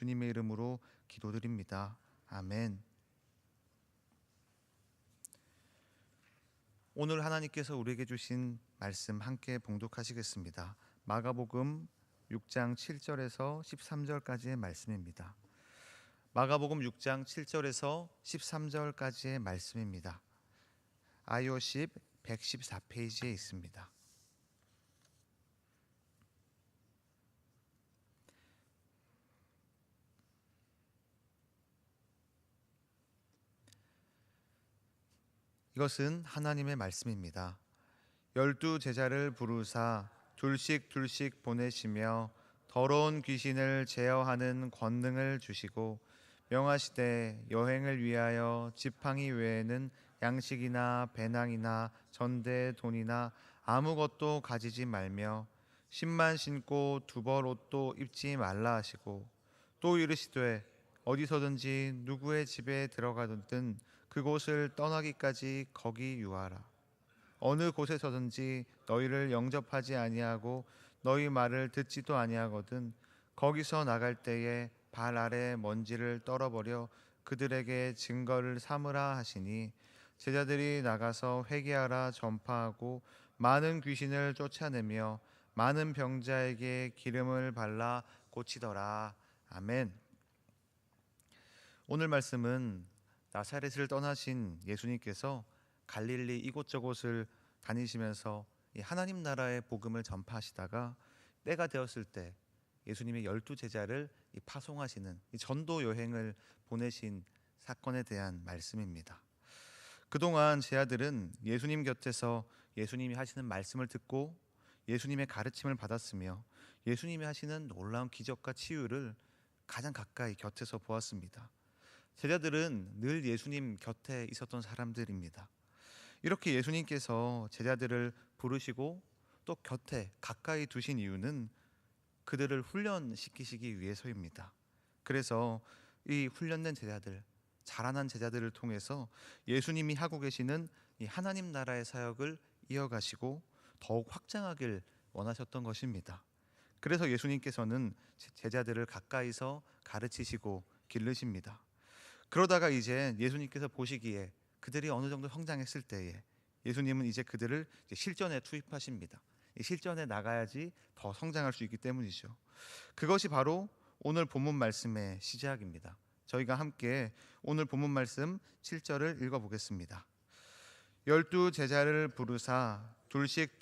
주님의 이름으로 기도드립니다. 아멘. 오늘 하나님께서 우리에게 주신 말씀 함께 봉독하시겠습니다. 마가복음 6장 7절에서 13절까지의 말씀입니다. 마가복음 6장 7절에서 13절까지의 말씀입니다. iOS 114페이지에 있습니다. 이것은 하나님의 말씀입니다. 12 제자를 부르사 둘씩 보내시며 더러운 귀신을 제어하는 권능을 주시고 명하시되 여행을 위하여 지팡이 외에는 양식이나 배낭이나 전대 돈이나 아무것도 가지지 말며 신만 신고 두벌 옷도 입지 말라 하시고 또 이르시되 어디서든지 누구의 집에 들어가든 그곳을 떠나기까지 거기 유하라. 어느 곳에서든지 너희를 영접하지 아니하고 너희 말을 듣지도 아니하거든 거기서 나갈 때에 발 아래 먼지를 떨어버려 그들에게 증거를 삼으라 하시니 제자들이 나가서 회개하라 전파하고 많은 귀신을 쫓아내며 많은 병자에게 기름을 발라 고치더라. 아멘. 오늘 말씀은 나사렛을 떠나신 예수님께서 갈릴리 이곳저곳을 다니시면서 하나님 나라의 복음을 전파하시다가 때가 되었을 때 예수님의 12 제자를 파송하시는 전도 여행을 보내신 사건에 대한 말씀입니다. 그동안 제자들은 예수님 곁에서 예수님이 하시는 말씀을 듣고 예수님의 가르침을 받았으며 예수님이 하시는 놀라운 기적과 치유를 가장 가까이 곁에서 보았습니다. 제자들은 늘 예수님 곁에 있었던 사람들입니다. 이렇게 예수님께서 제자들을 부르시고 또 곁에 가까이 두신 이유는 그들을 훈련시키시기 위해서입니다. 그래서 이 훈련된 제자들, 자라난 제자들을 통해서 예수님이 하고 계시는 이 하나님 나라의 사역을 이어가시고 더욱 확장하길 원하셨던 것입니다. 그래서 예수님께서는 제자들을 가까이서 가르치시고 기르십니다. 그러다가 이제 예수님께서 보시기에 그들이 어느 정도 성장했을 때에 예수님은 이제 그들을 실전에 투입하십니다. 실전에 나가야지 더 성장할 수 있기 때문이죠. 그것이 바로 오늘 본문 말씀의 시작입니다. 저희가 함께 오늘 본문 말씀 7절을 읽어보겠습니다. 12 제자를 부르사 둘씩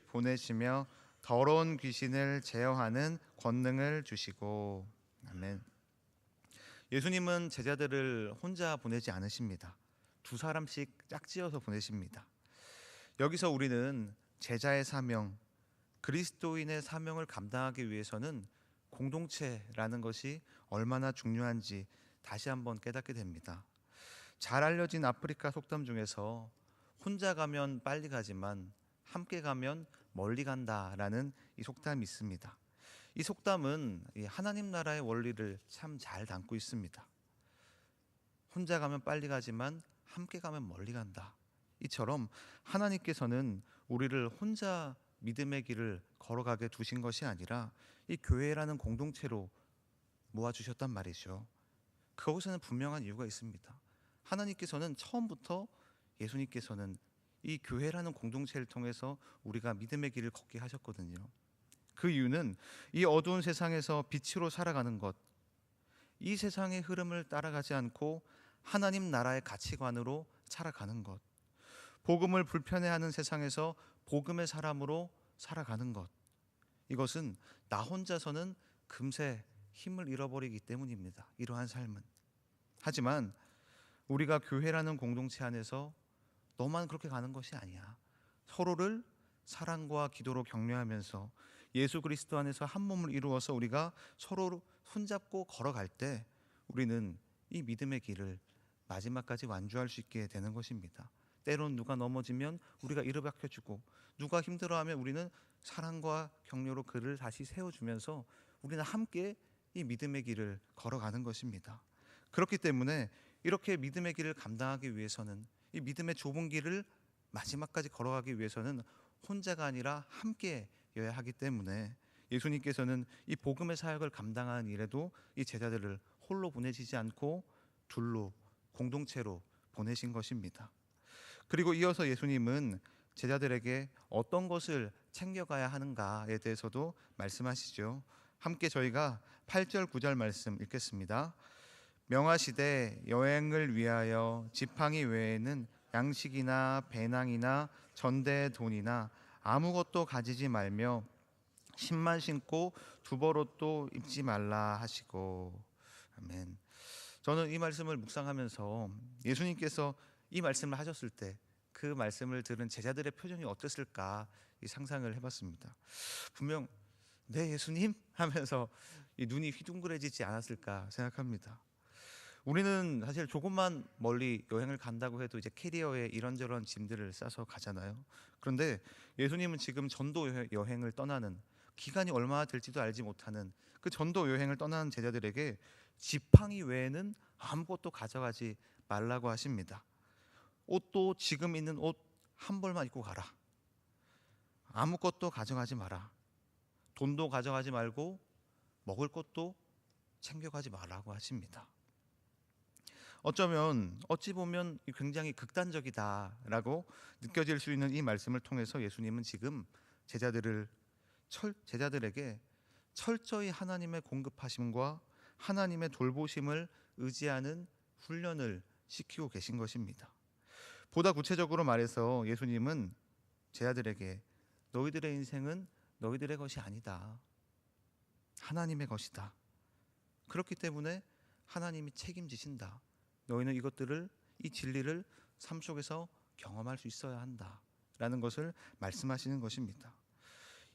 보내시며 더러운 귀신을 제어하는 권능을 주시고. 아멘. 예수님은 제자들을 혼자 보내지 않으십니다. 2사람씩 짝지어서 보내십니다. 여기서 우리는 제자의 사명, 그리스도인의 사명을 감당하기 위해서는 공동체라는 것이 얼마나 중요한지 다시 한번 깨닫게 됩니다. 잘 알려진 아프리카 속담 중에서 혼자 가면 빨리 가지만 함께 가면 멀리 간다라는 이 속담이 있습니다. 이 속담은 하나님 나라의 원리를 참 잘 담고 있습니다. 혼자 가면 빨리 가지만 함께 가면 멀리 간다. 이처럼 하나님께서는 우리를 혼자 믿음의 길을 걸어가게 두신 것이 아니라 이 교회라는 공동체로 모아주셨단 말이죠. 그것에는 분명한 이유가 있습니다. 하나님께서는 처음부터 예수님께서는 이 교회라는 공동체를 통해서 우리가 믿음의 길을 걷게 하셨거든요. 그 이유는 이 어두운 세상에서 빛으로 살아가는 것, 이 세상의 흐름을 따라가지 않고 하나님 나라의 가치관으로 살아가는 것, 복음을 불편해하는 세상에서 복음의 사람으로 살아가는 것, 이것은 나 혼자서는 금세 힘을 잃어버리기 때문입니다. 이러한 삶은. 하지만 우리가 교회라는 공동체 안에서 너만 그렇게 가는 것이 아니야. 서로를 사랑과 기도로 격려하면서 예수 그리스도 안에서 한 몸을 이루어서 우리가 서로 손잡고 걸어갈 때 우리는 이 믿음의 길을 마지막까지 완주할 수 있게 되는 것입니다. 때론 누가 넘어지면 우리가 이르박혀주고 누가 힘들어하면 우리는 사랑과 격려로 그를 다시 세워주면서 우리는 함께 이 믿음의 길을 걸어가는 것입니다. 그렇기 때문에 이렇게 믿음의 길을 감당하기 위해서는 이 믿음의 좁은 길을 마지막까지 걸어가기 위해서는 혼자가 아니라 함께여야 하기 때문에 예수님께서는 이 복음의 사역을 감당하는 일에도 이 제자들을 홀로 보내시지 않고 둘로 공동체로 보내신 것입니다. 그리고 이어서 예수님은 제자들에게 어떤 것을 챙겨가야 하는가에 대해서도 말씀하시죠. 함께 저희가 8절 9절 말씀 읽겠습니다. 명하시되 여행을 위하여 지팡이 외에는 양식이나 배낭이나 전대 돈이나 아무것도 가지지 말며 신만 신고 두벌옷도 입지 말라 하시고. 아멘. 저는 이 말씀을 묵상하면서 예수님께서 이 말씀을 하셨을 때 그 말씀을 들은 제자들의 표정이 어땠을까 이 상상을 해봤습니다. 분명 네 예수님 하면서 이 눈이 휘둥그레지지 않았을까 생각합니다. 우리는 사실 조금만 멀리 여행을 간다고 해도 이제 캐리어에 이런저런 짐들을 싸서 가잖아요. 그런데 예수님은 지금 전도 여행을 떠나는, 기간이 얼마나 될지도 알지 못하는 그 전도 여행을 떠나는 제자들에게 지팡이 외에는 아무것도 가져가지 말라고 하십니다. 옷도 지금 있는 옷 한 벌만 입고 가라. 아무것도 가져가지 마라. 돈도 가져가지 말고 먹을 것도 챙겨가지 말라고 하십니다. 어찌 보면 굉장히 극단적이다라고 느껴질 수 있는 이 말씀을 통해서 예수님은 지금 제자들에게 철저히 하나님의 공급하심과 하나님의 돌보심을 의지하는 훈련을 시키고 계신 것입니다. 보다 구체적으로 말해서 예수님은 제자들에게 너희들의 인생은 너희들의 것이 아니다. 하나님의 것이다. 그렇기 때문에 하나님이 책임지신다. 너희는 이 진리를 삶 속에서 경험할 수 있어야 한다 라는 것을 말씀하시는 것입니다.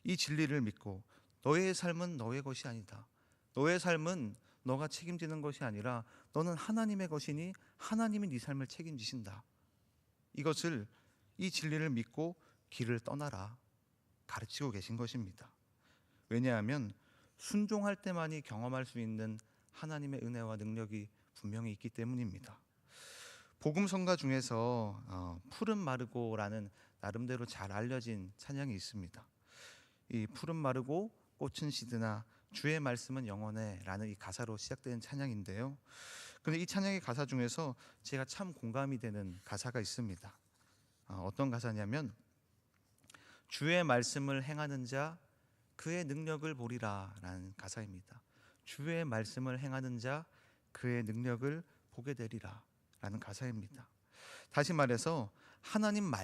이 진리를 믿고 너의 삶은 너의 것이 아니다. 너의 삶은 너가 책임지는 것이 아니라 너는 하나님의 것이니 하나님이 네 삶을 책임지신다. 이 진리를 믿고 길을 떠나라 가르치고 계신 것입니다. 왜냐하면 순종할 때만이 경험할 수 있는 하나님의 은혜와 능력이 분명히 있기 때문입니다. 복음 성가 중에서 푸른 마르고라는 나름대로 잘 알려진 찬양이 있습니다. 이 푸른 마르고 꽃은 시드나 주의 말씀은 영원해 라는 이 가사로 시작되는 찬양인데요. 그런데 이 찬양의 가사 중에서 제가 참 공감이 되는 가사가 있습니다. 어떤 가사냐면 주의 말씀을 행하는 자 그의 능력을 보리라 라는 가사입니다. 주의 말씀을 행하는 자 그의 능력을 보게 되리라 라는 가사입니다. 다시 말해서 하나님의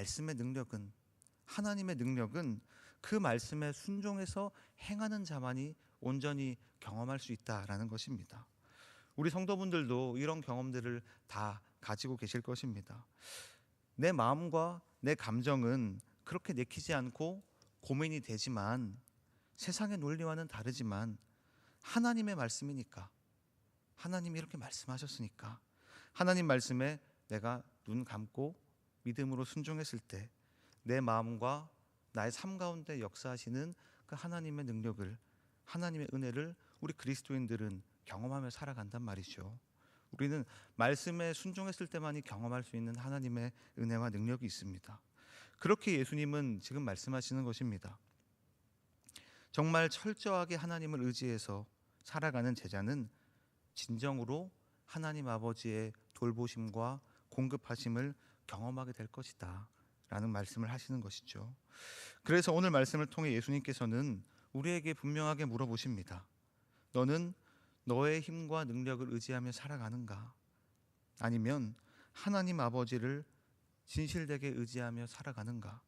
능력은 그 말씀에 순종해서 행하는 자만이 온전히 경험할 수 있다라는 것입니다. 우리 성도분들도 이런 경험들을 다 가지고 계실 것입니다. 내 마음과 내 감정은 그렇게 내키지 않고 고민이 되지만, 세상의 논리와는 다르지만 하나님의 말씀이니까, 하나님이 이렇게 말씀하셨으니까 하나님 말씀에 내가 눈 감고 믿음으로 순종했을 때 내 마음과 나의 삶 가운데 역사하시는 그 하나님의 능력을, 하나님의 은혜를 우리 그리스도인들은 경험하며 살아간단 말이죠. 우리는 말씀에 순종했을 때만이 경험할 수 있는 하나님의 은혜와 능력이 있습니다. 그렇게 예수님은 지금 말씀하시는 것입니다. 정말 철저하게 하나님을 의지해서 살아가는 제자는 진정으로 하나님 아버지의 돌보심과 공급하심을 경험하게 될 것이다 라는 말씀을 하시는 것이죠. 그래서 오늘 말씀을 통해 예수님께서는 우리에게 분명하게 물어보십니다. 너는 너의 힘과 능력을 의지하며 살아가는가? 아니면 하나님 아버지를 진실되게 의지하며 살아가는가?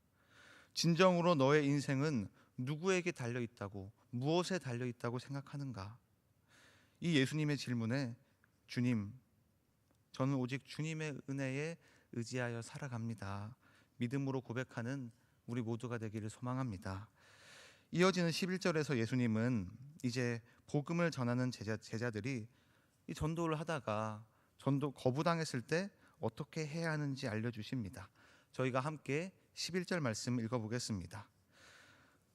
진정으로 너의 인생은 누구에게 달려있다고, 무엇에 달려있다고 생각하는가? 이 예수님의 질문에 주님, 저는 오직 주님의 은혜에 의지하여 살아갑니다. 믿음으로 고백하는 우리 모두가 되기를 소망합니다. 이어지는 11절에서 예수님은 이제 복음을 전하는 제자들이 이 전도를 하다가 전도 거부당했을 때 어떻게 해야 하는지 알려주십니다. 저희가 함께 11절 말씀 읽어보겠습니다.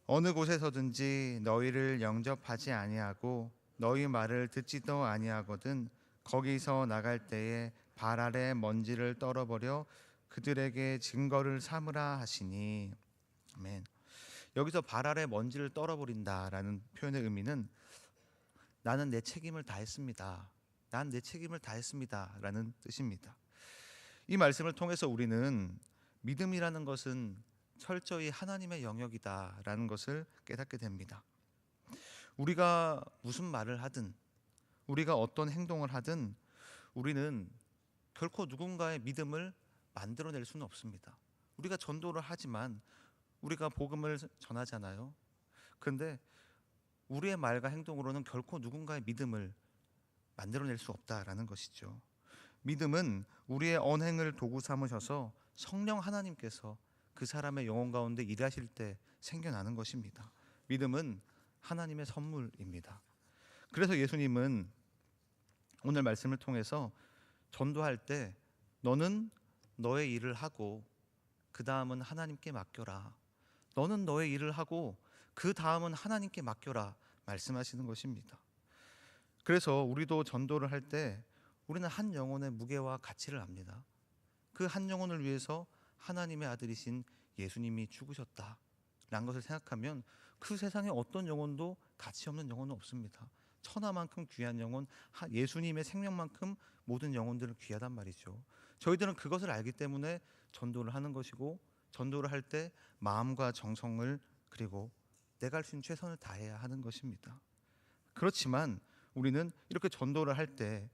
어느 곳에서든지 너희를 영접하지 아니하고 너희 말을 듣지도 아니하거든 거기서 나갈 때에 발 아래 먼지를 떨어버려 그들에게 증거를 삼으라 하시니. 아멘. 여기서 발 아래 먼지를 떨어버린다라는 표현의 의미는 나는 내 책임을 다했습니다. 난 내 책임을 다했습니다라는 뜻입니다. 이 말씀을 통해서 우리는 믿음이라는 것은 철저히 하나님의 영역이다라는 것을 깨닫게 됩니다. 우리가 무슨 말을 하든 우리가 어떤 행동을 하든 우리는 결코 누군가의 믿음을 만들어낼 수는 없습니다. 우리가 전도를 하지만 우리가 복음을 전하잖아요. 그런데 우리의 말과 행동으로는 결코 누군가의 믿음을 만들어낼 수 없다라는 것이죠. 믿음은 우리의 언행을 도구 삼으셔서 성령 하나님께서 그 사람의 영혼 가운데 일하실 때 생겨나는 것입니다. 믿음은 하나님의 선물입니다. 그래서 예수님은 오늘 말씀을 통해서 전도할 때 너는 너의 일을 하고 그 다음은 하나님께 맡겨라. 너는 너의 일을 하고 그 다음은 하나님께 맡겨라 말씀하시는 것입니다. 그래서 우리도 전도를 할 때 우리는 한 영혼의 무게와 가치를 압니다. 그 한 영혼을 위해서 하나님의 아들이신 예수님이 죽으셨다라는 것을 생각하면 그 세상에 어떤 영혼도 가치 없는 영혼은 없습니다. 천하만큼 귀한 영혼, 예수님의 생명만큼 모든 영혼들은 귀하단 말이죠. 저희들은 그것을 알기 때문에 전도를 하는 것이고, 전도를 할 때 마음과 정성을 그리고 내가 할 수 있는 최선을 다해야 하는 것입니다. 그렇지만 우리는 이렇게 전도를 할 때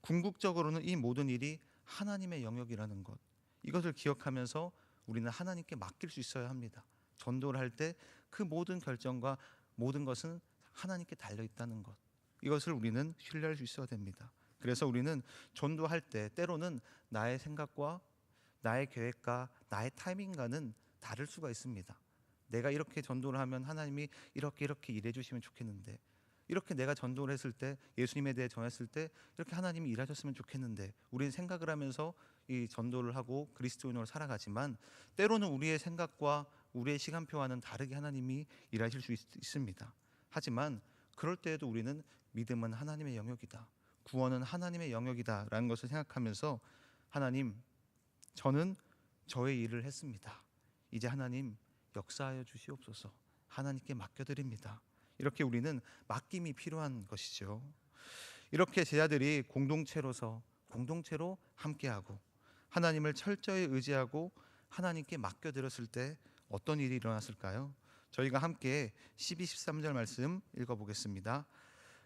궁극적으로는 이 모든 일이 하나님의 영역이라는 것, 이것을 기억하면서 우리는 하나님께 맡길 수 있어야 합니다. 전도를 할 때 그 모든 결정과 모든 것은 하나님께 달려 있다는 것, 이것을 우리는 신뢰할 수 있어야 됩니다. 그래서 우리는 전도할 때 때로는 나의 생각과 나의 계획과 나의 타이밍과는 다를 수가 있습니다. 내가 이렇게 전도를 하면 하나님이 이렇게 일해 주시면 좋겠는데, 이렇게 내가 전도를 했을 때 예수님에 대해 전했을 때 이렇게 하나님이 일하셨으면 좋겠는데, 우리는 생각을 하면서 이 전도를 하고 그리스도인으로 살아가지만 때로는 우리의 생각과 우리의 시간표와는 다르게 하나님이 일하실 수 있습니다. 하지만 그럴 때에도 우리는 믿음은 하나님의 영역이다, 구원은 하나님의 영역이다 라는 것을 생각하면서 하나님, 저는 저의 일을 했습니다. 이제 하나님 역사하여 주시옵소서. 하나님께 맡겨드립니다. 이렇게 우리는 맡김이 필요한 것이죠. 이렇게 제자들이 공동체로 함께하고 하나님을 철저히 의지하고 하나님께 맡겨드렸을 때 어떤 일이 일어났을까요? 저희가 함께 12, 13절 말씀 읽어보겠습니다.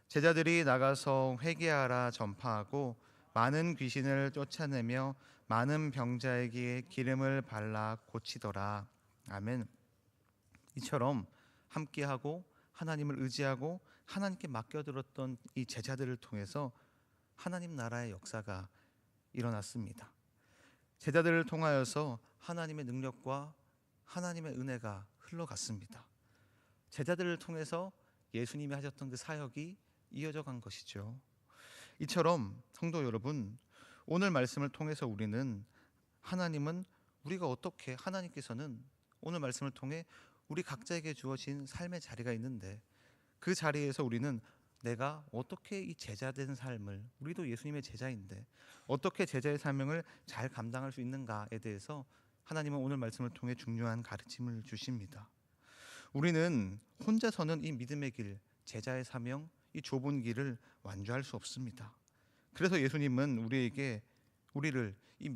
제자들이 나가서 회개하라 전파하고 많은 귀신을 쫓아내며 많은 병자에게 기름을 발라 고치더라. 아멘. 이처럼 함께하고 하나님을 의지하고 하나님께 맡겨들었던 이 제자들을 통해서 하나님 나라의 역사가 일어났습니다. 제자들을 통하여서 하나님의 능력과 하나님의 은혜가 흘러갔습니다. 제자들을 통해서 예수님이 하셨던 그 사역이 이어져 간 것이죠. 이처럼 성도 여러분, 오늘 말씀을 통해서 우리는 하나님께서는 오늘 말씀을 통해 우리 각자에게 주어진 삶의 자리가 있는데, 그 자리에서 우리는 내가 어떻게 이 제자된 삶을, 우리도 예수님의 제자인데 어떻게 제자의 사명을 잘 감당할 수 있는가에 대해서 하나님은 오늘 말씀을 통해 중요한 가르침을 주십니다. 우리는 혼자서는 이 믿음의 길, 제자의 사명, 이 좁은 길을 완주할 수 없습니다. 그래서 예수님은 우리를 이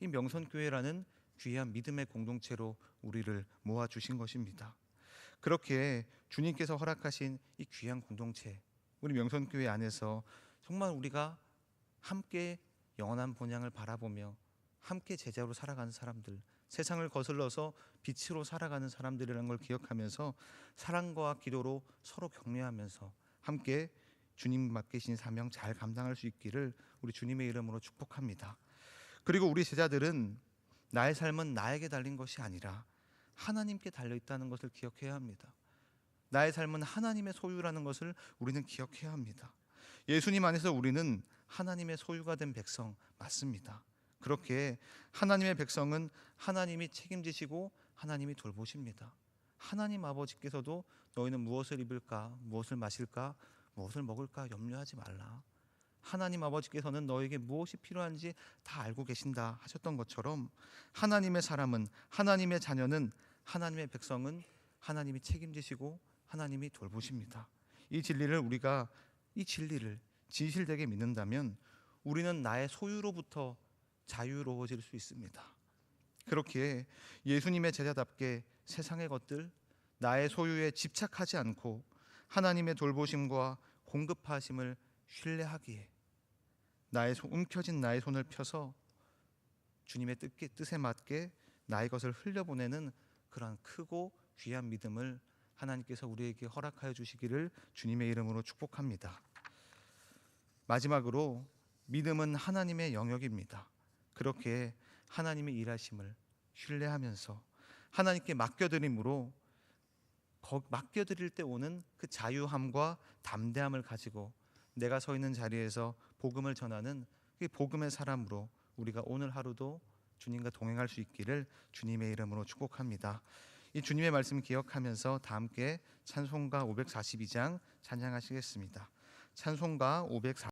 명선교회라는 귀한 믿음의 공동체로 우리를 모아주신 것입니다. 그렇게 주님께서 허락하신 이 귀한 공동체, 우리 명선교회 안에서 정말 우리가 함께 영원한 본향을 바라보며 함께 제자로 살아가는 사람들, 세상을 거슬러서 빛으로 살아가는 사람들이라는 걸 기억하면서 사랑과 기도로 서로 격려하면서 함께 주님 맡기신 사명 잘 감당할 수 있기를 우리 주님의 이름으로 축복합니다. 그리고 우리 제자들은 나의 삶은 나에게 달린 것이 아니라 하나님께 달려있다는 것을 기억해야 합니다. 나의 삶은 하나님의 소유라는 것을 우리는 기억해야 합니다. 예수님 안에서 우리는 하나님의 소유가 된 백성 맞습니다. 그렇게 하나님의 백성은 하나님이 책임지시고 하나님이 돌보십니다. 하나님 아버지께서도 너희는 무엇을 입을까, 무엇을 마실까, 무엇을 먹을까 염려하지 말라. 하나님 아버지께서는 너에게 무엇이 필요한지 다 알고 계신다 하셨던 것처럼 하나님의 사람은, 하나님의 자녀는 하나님의 백성은 하나님이 책임지시고 하나님이 돌보십니다. 이 진리를 진실되게 믿는다면 우리는 나의 소유로부터 자유로워질 수 있습니다. 그렇기에 예수님의 제자답게 세상의 것들, 나의 소유에 집착하지 않고 하나님의 돌보심과 공급하심을 신뢰하기에 움켜진 나의 손을 펴서 주님의 뜻에 맞게 나의 것을 흘려보내는 그러한 크고 귀한 믿음을 하나님께서 우리에게 허락하여 주시기를 주님의 이름으로 축복합니다. 마지막으로 믿음은 하나님의 영역입니다. 그렇게 하나님의 일하심을 신뢰하면서 하나님께 맡겨드림으로 맡겨드릴 때 오는 그 자유함과 담대함을 가지고 내가 서 있는 자리에서 복음을 전하는 그 복음의 사람으로 우리가 오늘 하루도 주님과 동행할 수 있기를 주님의 이름으로 축복합니다. 이 주님의 말씀 기억하면서 다 함께 찬송가 542장 찬양하시겠습니다. 찬송가 542